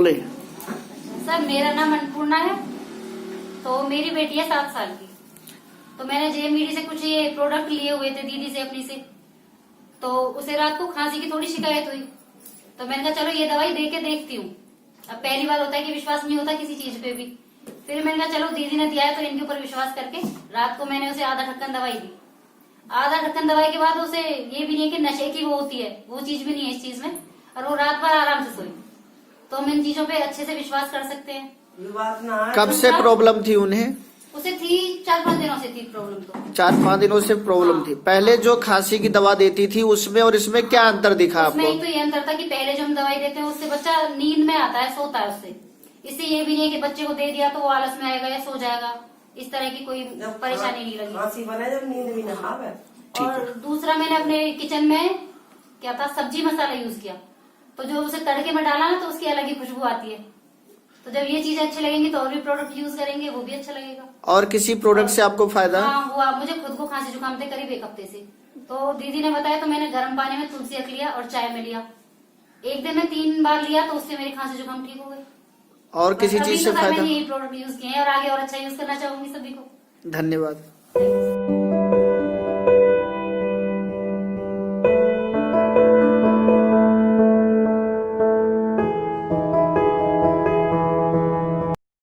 बोले। सर मेरा नाम अन्नपूर्णा है। तो मेरी बेटी है 7 साल की। तो मैंने जेएमबीडी से कुछ ये प्रोडक्ट लिए हुए थे दीदी से अपनी से। तो उसे रात को खांसी की थोड़ी शिकायत हुई। तो मैंने कहा चलो ये दवाई दे के देखती हूँ। अब पहली बार होता है कि विश्वास नहीं होता किसी चीज पे भी। फिर मैंने कहा चलो दीदी ने दिया है तो इनके ऊपर विश्वास करके रात को मैंने उसे आधा ढक्कन दवाई दी। आधा ढक्कन दवाई के बाद उसे ये भी नहीं है कि नशे की वो होती है, वो चीज भी नहीं है इस चीज में। और वो रात भर आराम से सोई। तो हम इन चीजों पे अच्छे से विश्वास कर सकते हैं। कब से प्रॉब्लम थी उन्हें? उसे थी 4-5 दिनों से थी प्रॉब्लम। तो 4-5 दिनों से प्रॉब्लम हाँ। थी। पहले जो खांसी की दवा देती थी उसमें और इसमें क्या अंतर दिखा उसमें आपको? एक तो ये अंतर था कि पहले जो हम दवाई देते हैं उससे बच्चा नींद में आता है, सोता है उससे। इससे ये भी नहीं है कि बच्चे को दे दिया तो वो आलस में आएगा या सो जाएगा, इस तरह की कोई परेशानी नहीं लगी। खांसी बने जब नींद भी ना आवे। और दूसरा मैंने अपने किचन में क्या था, सब्जी मसाला यूज किया। तो जो उसे तड़के में डाला ना तो उसकी अलग ही खुशबू आती है। तो जब ये चीजें अच्छी लगेंगी तो और भी प्रोडक्ट यूज करेंगे, वो भी अच्छा लगेगा। और किसी प्रोडक्ट से आपको फायदा? हाँ हुआ, मुझे खुद को खांसी जुकाम थे करीब 1 हफ्ते से। तो दीदी ने बताया तो मैंने गर्म पानी में तुलसी रख लिया और चाय में लिया। एक दिन में 3 बार लिया तो उससे मेरी खांसी जुकाम ठीक हो गई। और किसी चीज से फायदा? मैंने यही प्रोडक्ट यूज किए हैं और आगे और अच्छा यूज करना चाहूंगी सभी को। धन्यवाद।